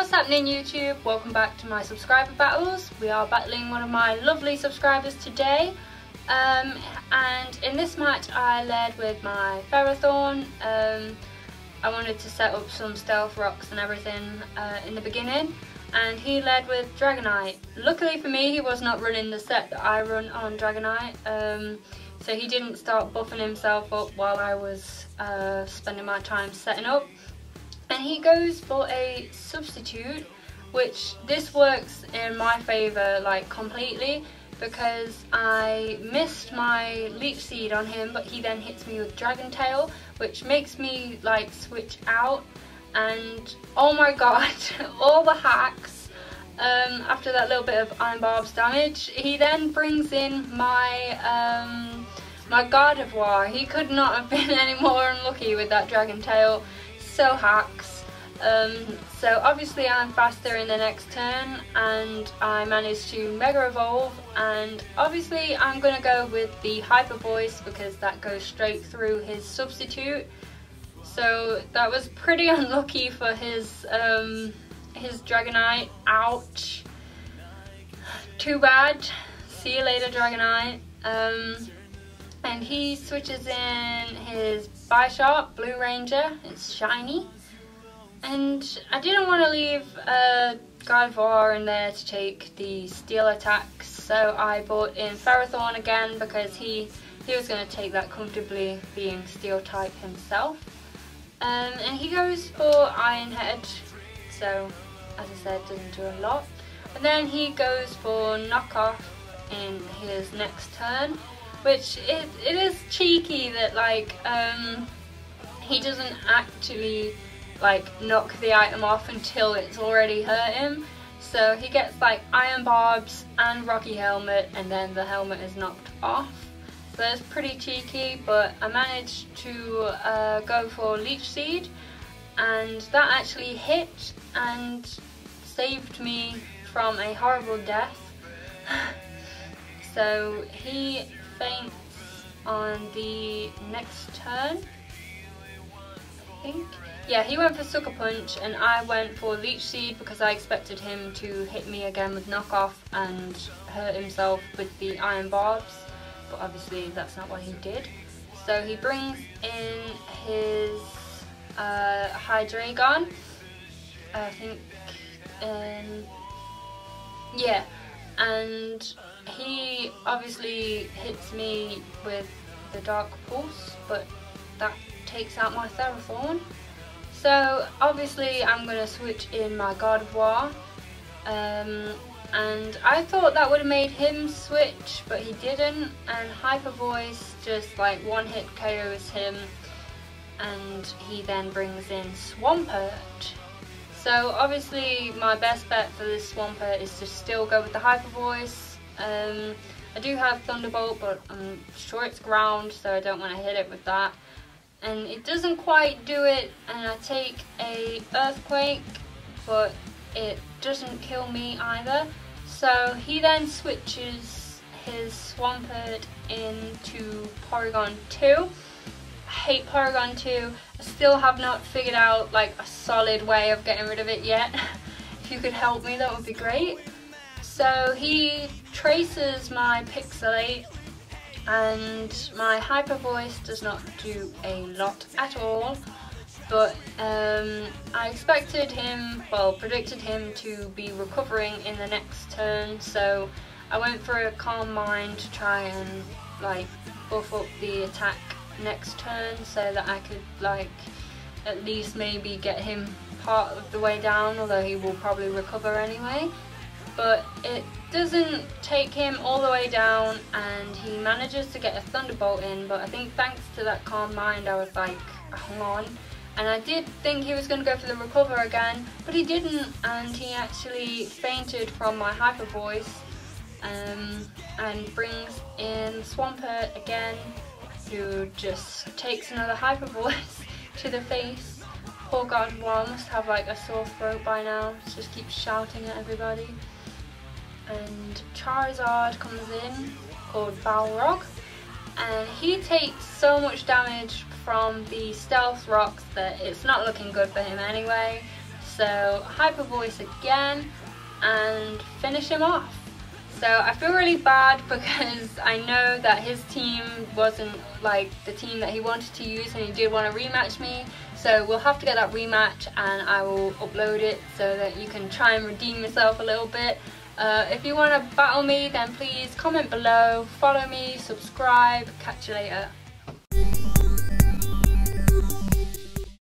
what's happening YouTube? Welcome back to my subscriber battles. We are battling one of my lovely subscribers today. And in this match I led with my Ferrothorn. I wanted to set up some stealth rocks and everything in the beginning, and he led with Dragonite. Luckily for me, he was not running the set that I run on Dragonite, so he didn't start buffing himself up while I was spending my time setting up. And he goes for a substitute, which this works in my favour like completely, because I missed my Leech Seed on him, but he then hits me with Dragon Tail, which makes me like switch out. And oh my god, all the hacks after that little bit of Iron Barb's damage. He then brings in my my Gardevoir. He could not have been any more unlucky with that Dragon Tail. So hacks. So obviously I'm faster in the next turn, and I managed to Mega Evolve, and obviously I'm gonna go with the Hyper Voice because that goes straight through his substitute. So that was pretty unlucky for his Dragonite. Ouch. Too bad. See you later, Dragonite. And he switches in his Bisharp, Blue Ranger. It's shiny. And I didn't want to leave Gardevoir in there to take the steel attacks, so I brought in Ferrothorn again because he was going to take that comfortably, being steel type himself. And he goes for Iron Head, so as I said, doesn't do a lot. And then he goes for Knockoff in his next turn, which it is cheeky that like he doesn't actually like knock the item off until it's already hurt him. So he gets like Iron Barbs and Rocky Helmet, and then the helmet is knocked off. So that's pretty cheeky, but I managed to go for Leech Seed, and that actually hit and saved me from a horrible death. So he faints on the next turn, I think. Yeah, he went for Sucker Punch and I went for Leech Seed because I expected him to hit me again with Knockoff and hurt himself with the Iron Barbs, but obviously that's not what he did. So he brings in his Hydreigon, I think, yeah, and he obviously hits me with the Dark Pulse, but that takes out my Ferrothorn. So obviously I'm going to switch in my Gardevoir, and I thought that would have made him switch, but he didn't, and Hyper Voice just like one hit KOs him, and he then brings in Swampert. So obviously my best bet for this Swampert is to still go with the Hyper Voice. I do have Thunderbolt, but I'm sure it's ground, so I don't want to hit it with that. And it doesn't quite do it, and I take a Earthquake, but it doesn't kill me either. So he then switches his Swampert into Porygon 2. I hate Porygon 2. I still have not figured out like a solid way of getting rid of it yet. If you could help me, that would be great. So he traces my Pixelate, and my Hyper Voice does not do a lot at all, but I expected him, well, predicted him to be recovering in the next turn, so I went for a Calm Mind to try and like buff up the attack next turn so that I could like at least maybe get him part of the way down, although he will probably recover anyway. But it doesn't take him all the way down, and he manages to get a Thunderbolt in, but I think thanks to that Calm Mind I was like, hang on. And I did think he was going to go for the Recover again, but he didn't, and he actually fainted from my Hyper Voice, and brings in Swampert again, who just takes another Hyper Voice to the face. Poor Gardevoir must have like a sore throat by now, just keeps shouting at everybody. And Charizard comes in, called Balrog, and he takes so much damage from the Stealth Rocks that it's not looking good for him anyway. so Hyper Voice again and finish him off. So I feel really bad because I know that his team wasn't like the team that he wanted to use, and he did want to rematch me. So we'll have to get that rematch, and I will upload it so that you can try and redeem yourself a little bit. If you want to battle me, then please comment below, follow me, subscribe. Catch you later.